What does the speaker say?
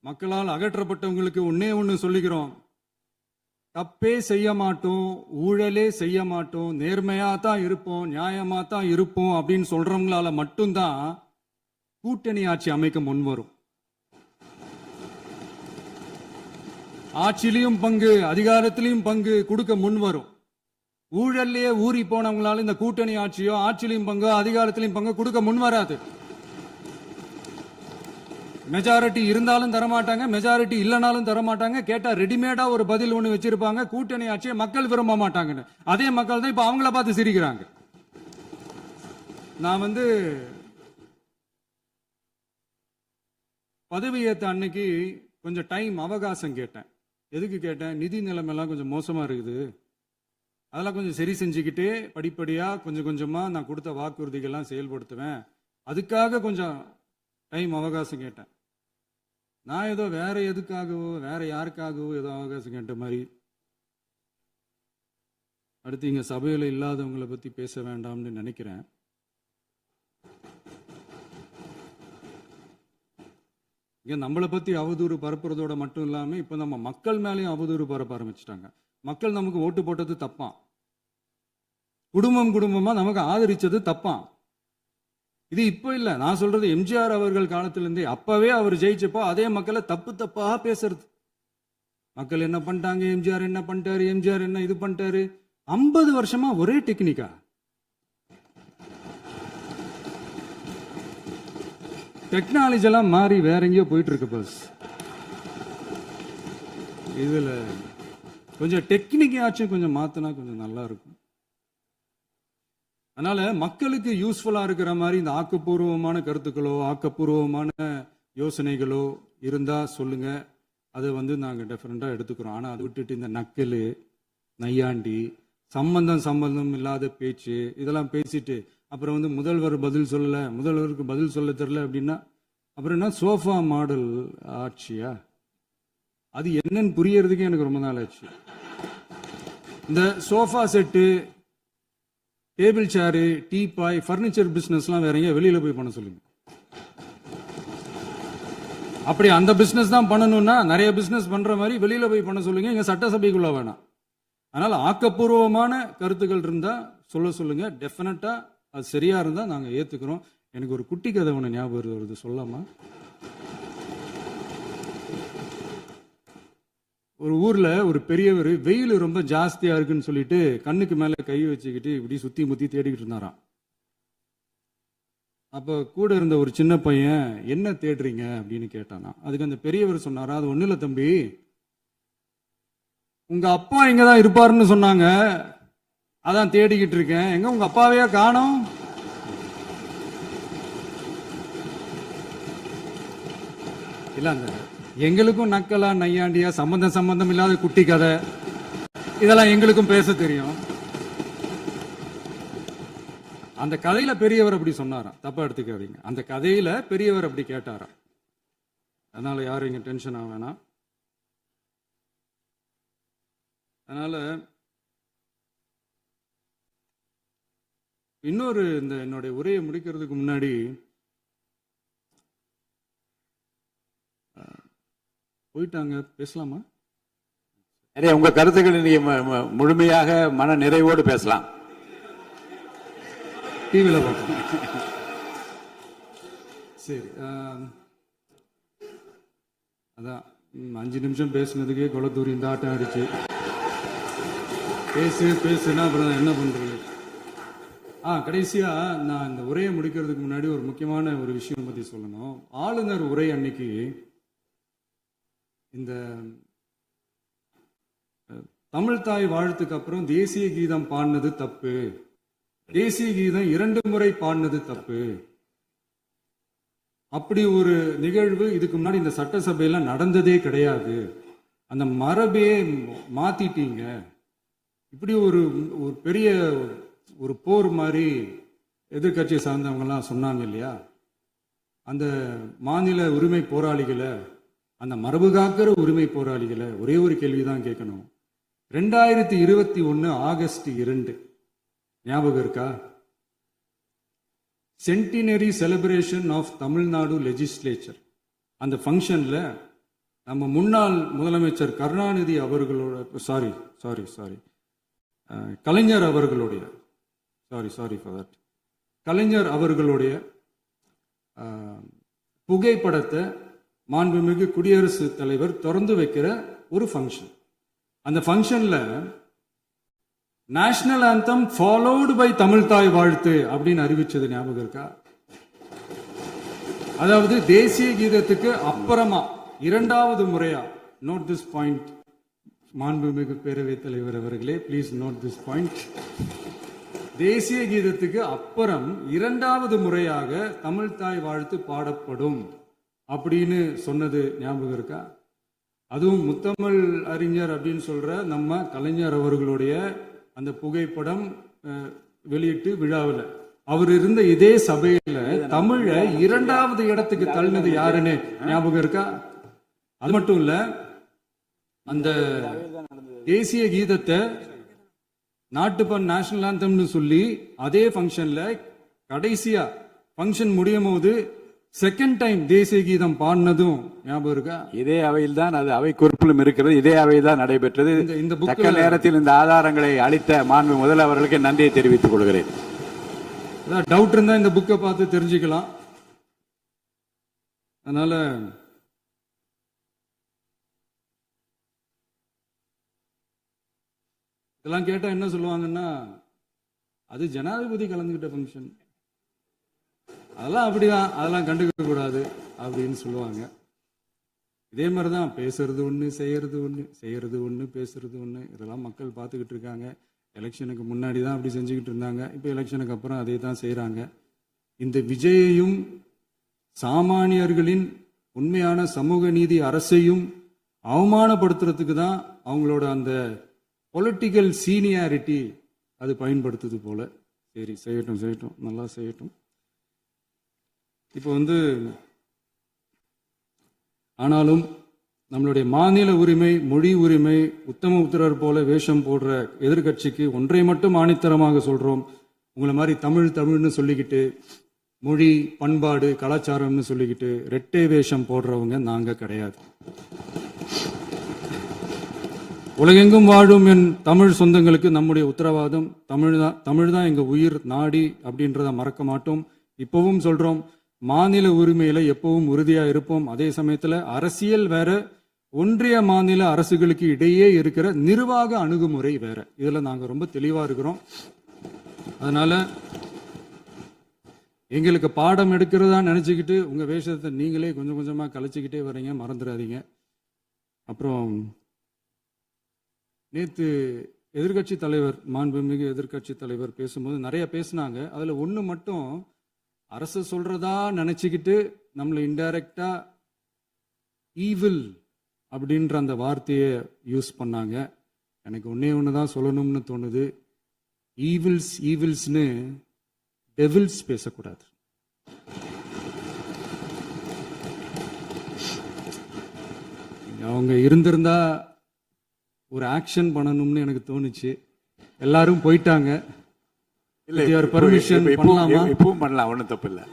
மக்களால் அகற்றப்பட்டவங்களுக்கு ஒன்னே ஒன்று சொல்லிக்கிறோம், தப்பே செய்ய மாட்டோம், ஊழலே செய்ய மாட்டோம், நேர்மையா தான் இருப்போம், நியாயமா தான் இருப்போம் அப்படின்னு சொல்றவங்களால மட்டும்தான் கூட்டணி ஆட்சி அமைக்க முன்வரும். ஆட்சியிலையும் பங்கு, அதிகாரத்திலையும் பங்கு கொடுக்க முன்வரும். ஊழல்லையே ஊறி போனவங்களால இந்த கூட்டணி ஆட்சியோ ஆட்சியிலையும் பங்கு அதிகாரத்திலையும் பங்கு கொடுக்க முன்வராது. மெஜாரிட்டி இருந்தாலும் தரமாட்டாங்க, மெஜாரிட்டி இல்லைனாலும் தரமாட்டாங்க. கேட்டா ரெடிமேடா ஒரு பதில் ஒண்ணு வச்சிருப்பாங்க, கூட்டணி ஆட்சியை மக்கள் விரும்ப மாட்டாங்கன்னு. அதே மக்கள் தான் இப்ப அவங்கள பார்த்து சிரிக்கிறாங்க. நான் பதவியேற்ற அன்னைக்கு கொஞ்சம் டைம் அவகாசம் கேட்டேன். எதுக்கு கேட்டேன்? நிதி நிலைமைலாம் கொஞ்சம் மோசமா இருக்குது, அதெல்லாம் கொஞ்சம் சரி செஞ்சுக்கிட்டு படிப்படியா கொஞ்சம் கொஞ்சமா நான் கொடுத்த வாக்குறுதிகள்லாம் செயல்படுத்துவேன், அதுக்காக கொஞ்சம் டைம் அவகாசம் கேட்டேன். நான் ஏதோ வேற எதுக்காகவோ வேற யாருக்காகவோ ஏதோ அவகாசம் கேட்ட மாதிரி. அடுத்து இங்க சபையில இல்லாதவங்களை பத்தி பேச வேண்டாம்னு நினைக்கிறேன். இங்க நம்மளை பத்தி அவதூறு பரப்புறதோட மட்டும் இல்லாம இப்ப நம்ம மக்கள் மேலேயும் அவதூறு பரப்ப ஆரம்பிச்சிட்டாங்க. மக்கள் நமக்கு ஓட்டு போட்டது தப்பான், குடும்பம் குடும்பமா நமக்கு ஆதரிச்சது தப்பான். இது இப்ப இல்ல, நான் சொல்றது எம்ஜிஆர் அவர்கள் காலத்திலிருந்தே. அப்பவே அவர் ஜெயிச்சப்போ அதே மக்களை தப்பு தப்பாக பேசுறது. மக்கள் என்ன பண்ணிட்டாங்க, எம்ஜிஆர் என்ன பண்ணிட்டாரு, எம்ஜிஆர் என்ன இது பண்ணிட்டாரு. 50 வருஷமா ஒரே டெக்னிக்கா. டெக்னாலஜி எல்லாம் மாறி வேற எங்கேயோ போயிட்டு இருக்கு பஸ். இதுல கொஞ்சம் டெக்னிக்காச்சும் கொஞ்சம் மாத்தினா கொஞ்சம் நல்லா இருக்கும். அதனால மக்களுக்கு யூஸ்ஃபுல்லா இருக்கிற மாதிரி இந்த ஆக்கப்பூர்வமான கருத்துக்களோ ஆக்கப்பூர்வமான யோசனைகளோ இருந்தா சொல்லுங்க, அது நாங்க டெஃபரெண்டா எடுத்துக்கிறோம். ஆனா அதை விட்டுட்டு இந்த நக்கல் நையாண்டி சம்பந்தம் இல்லாத பேச்சு இதெல்லாம் பேசிட்டு அப்புறம் முதல்வர் பதில் சொல்லல, முதல்வருக்கு பதில் சொல்ல தெரியல அப்படின்னா அப்புறம் என்ன சோஃபா மாடல் ஆட்சியா? அது என்னன்னு புரியறதுக்கே எனக்கு ரொம்ப நாள் ஆச்சு. இந்த sofa set, table chair, teapoy, furniture பிசினஸ்லாம் வேற எங்க வெளியில போய் பண்ண சொல்லுங்க. அப்படி அந்த பிசினஸ் தான் பண்ணணும்னா நிறைய பிசினஸ் பண்ற மாதிரி வெளியில போய் பண்ண சொல்லுங்க, இங்க சட்டசபைக்குள்ள வேணாம். அதனால ஆக்கப்பூர்வமான கருத்துக்கள் இருந்தா சொல்லுங்க, டெஃபினட்டா அது சரியா இருந்தா நாங்க ஏத்துக்கிறோம். எனக்கு ஒரு குட்டி கதை ஒண்ணு ஞாபகம் வருது, சொல்லாமா? ஒரு ஊர்ல ஒரு பெரியவர் வெயில் ரொம்ப ஜாஸ்தியா இருக்குன்னு சொல்லிட்டு கண்ணுக்கு மேல கை வச்சுக்கிட்டு இப்படி சுத்தி முத்தி தேடிக்கிட்டு இருந்தாராம். அப்ப கூட இருந்த ஒரு சின்ன பையன் என்ன தேடுறீங்க அப்படின்னு கேட்டானா. அதுக்கு அந்த பெரியவர் சொன்னாரா, அது ஒண்ணு இல்ல தம்பி, உங்க அப்பா இங்கதான் இருப்பாருன்னு சொன்னாங்க, அதான் தேடிக்கிட்டு இருக்கேன், எங்க உங்க அப்பாவையா காணோம்? இல்ல அந்த எங்களுக்கும் நக்கலா நையாண்டியா சம்பந்தம் இல்லாத குட்டி கதை இதெல்லாம் எங்களுக்கும் பேச தெரியும். அந்த கதையில பெரியவர் அப்படி சொன்னாராம், தப்பா எடுத்துக்காதீங்க. அந்த கதையில பெரியவர் அப்படி கேட்டாராம். அதனால யாரும் இங்க டென்ஷன் ஆக வேணாம். அதனால இன்னொரு இந்த என்னுடைய உரையை முடிக்கிறதுக்கு முன்னாடி போயிட்டாங்க, பேசலாமா? உங்க கருத்துக்களை நீங்க முழுமையாக மன நிறைவோடு பேசலாம். டிவியில் பார்ப்போம். சரி, அதான் 5 நிமிஷம் பேசுனதுக்கே கொளத்தூரி இந்த ஆட்டம் அடிச்சு பேசுனா அப்புறம் என்ன பண்றது? கடைசியா நான் இந்த உரையை முடிக்கிறதுக்கு முன்னாடி ஒரு முக்கியமான ஒரு விஷயம் பத்தி சொல்லணும். ஆளுநர் உரை அன்னைக்கு இந்த தமிழ் தாய் வாழ்த்துக்கு அப்புறம் தேசிய கீதம் பாடினது தப்பு, தேசிய கீதம் 2 முறை பாடினது தப்பு, அப்படி ஒரு நிகழ்வு இதுக்கு முன்னாடி இந்த சட்டசபையில நடந்ததே கிடையாது, அந்த மரபே மாத்திட்டீங்க, இப்படி ஒரு பெரிய ஒரு போர் மாதிரி எதிர்கட்சியை சார்ந்தவங்கலாம் சொன்னாங்க இல்லையா? அந்த மாநில உரிமை போராளிகளை, அந்த மரபு காக்கிற உரிமை போராளிகளை ஒரே ஒரு கேள்விதான் கேட்கணும். 2021 ஆகஸ்ட் 2 ஞாபகம் இருக்கா? Centenary celebration of Tamil Nadu legislature. அந்த ஃபங்க்ஷன்ல நம்ம முன்னாள் முதலமைச்சர் கருணாநிதி அவர்களோட சாரி சாரி சாரி கலைஞர் அவர்களுடைய சாரி ஃபார் தட் கலைஞர் அவர்களுடைய புகைப்படத்தை மாண்புமிகு குடியரசுத் தலைவர் திறந்து வைக்கிற ஒரு ஃபங்க்ஷன். அந்த ஃபங்க்ஷன்ல national anthem followed by Tamil Thai Vazhthu அப்படின்னு அறிவிச்சது ஞாபகம் இருக்கா? அதாவது தேசிய கீதத்துக்கு அப்புறமா இரண்டாவது முறையா, நோட் திஸ் பாயிண்ட் மாண்புமிகு பேரவைத் தலைவர் அவர்களே, ப்ளீஸ் நோட் திஸ் பாயிண்ட். தேசிய கீதத்துக்கு அப்புறம் இரண்டாவது முறையாக தமிழ் தாய் வாழ்த்து பாடப்படும் அப்படின்னு சொன்னது ஞாபகம் இருக்கா? அதுவும் முத்தமிழ் அறிஞர் அப்படின்னு சொல்ற நம்ம கலைஞர் அவர்களுடைய அந்த புகைப்படம் வெளியிட்டு விழாவில் அவர் இருந்த இதே சபையில தமிழ இரண்டாவது இடத்துக்கு தள்ளினது யாருன்னு ஞாபகம் இருக்கா? அது மட்டும் இல்ல, அந்த தேசிய கீதத்தை நாட்டுப்பண் நேஷனல் ஆந்தம்னு சொல்லி அதே ஃபங்க்ஷன்ல கடைசியா ஃபங்க்ஷன் முடியும் போது செகண்ட் டைம் தேசிய கீதம் பாடினதும் ஞாபகம் இருக்கா? இதே அவையில் தான், அது அவை குறிப்பிலும் இருக்கிறது, இதே அவையில் தான் நடைபெற்றது. இந்த தக்க நேரத்தில் இந்த ஆதாரங்களை அளித்த மாண்பு முதல்வர்களுக்கு நன்றியை தெரிவித்துக் கொள்கிறேன். டவுட் இருந்தா இந்த புக்கை பார்த்து தெரிஞ்சுக்கலாம். அதனால இதெல்லாம் கேட்டா என்ன சொல்லுவாங்கன்னா, அது ஜனாதிபதி கலந்துகிட்ட ஃபங்க்ஷன், அதெல்லாம் அப்படிதான், அதெல்லாம் கண்டுக்க கூடாது அப்படின்னு சொல்லுவாங்க. இதே மாதிரிதான் பேசுறது ஒண்ணு, செய்யறது ஒண்ணு, செய்யறது ஒண்ணு, பேசுறது ஒண்ணு. இதெல்லாம் மக்கள் பார்த்துக்கிட்டு இருக்காங்க. எலெக்ஷனுக்கு முன்னாடி தான் அப்படி செஞ்சுக்கிட்டு இருந்தாங்க. இப்போ எலெக்ஷனுக்கு அப்புறம் அதே தான் செய்யறாங்க. இந்த விஜயையும் சாமானியர்களின் உண்மையான சமூக நீதி அரசையும் அவமானப்படுத்துறதுக்கு தான் அவங்களோட அந்த பொலிட்டிக்கல் சீனியாரிட்டி அது பயன்படுத்துது போல. சரி, செய்யட்டும் செய்யட்டும், நல்லா செய்யட்டும். இப்போ ஆனாலும் நம்மளுடைய மாநில உரிமை, மொழி உரிமை, உத்தம உத்தரர் போல வேஷம் போடுற எதிர்கட்சிக்கு ஒன்றை மட்டும் ஆணித்தரமாக சொல்றோம். உங்களை மாதிரி தமிழ்னு சொல்லிக்கிட்டு, மொழி, பண்பாடு, கலாச்சாரம்னு சொல்லிக்கிட்டு ரெட்டை வேஷம் போடுறவங்க நாங்க கிடையாது. உலகெங்கும் வாழும் என் தமிழ் சொந்தங்களுக்கு நம்முடைய உத்தரவாதம் தமிழ் தான் எங்க உயிர் நாடி அப்படின்றத மறக்க மாட்டோம். இப்பவும் சொல்றோம், மாநில உரிமையில எப்பவும் உறுதியா இருப்போம். அதே சமயத்துல அரசியல் வேற, ஒன்றிய மாநில அரசுகளுக்கு இடையே இருக்கிற நிர்வாக அணுகுமுறை வேற. இதுல நாங்க ரொம்ப தெளிவா இருக்கிறோம். அதனால எங்களுக்கு பாடம் எடுக்கிறதா நினைச்சுக்கிட்டு உங்க வேஷத்தை நீங்களே கொஞ்சம் கொஞ்சமா கலைச்சிக்கிட்டே வர்றீங்க, மறந்துடாதீங்க. அப்புறம் நேத்து எதிர்கட்சி தலைவர், மாண்புமிகு எதிர்கட்சி தலைவர் பேசும்போது நிறைய பேசினாங்க. அதுல ஒண்ணு மட்டும், அரசு சொல்றதா நினைச்சுக்கிட்டு நம்மளை இன்டைரக்டா ஈவில் அப்படின்ற அந்த வார்த்தையை யூஸ் பண்ணாங்க. எனக்கு ஒன்னே ஒண்ணுதான் சொல்லணும்னு தோணுது. ஈவில்ஸ்னு டெவில்ஸ் பேசக்கூடாது. அவங்க இருந்திருந்தா ஒரு ஆக்ஷன் பண்ணணும்னு எனக்கு தோணுச்சு. எல்லாரும் போயிட்டாங்க. இல்ல, பர்மிஷன் பண்ணலாமா? இப்பவும் பண்ணலாம், ஒன்றும் தப்பு இல்லை.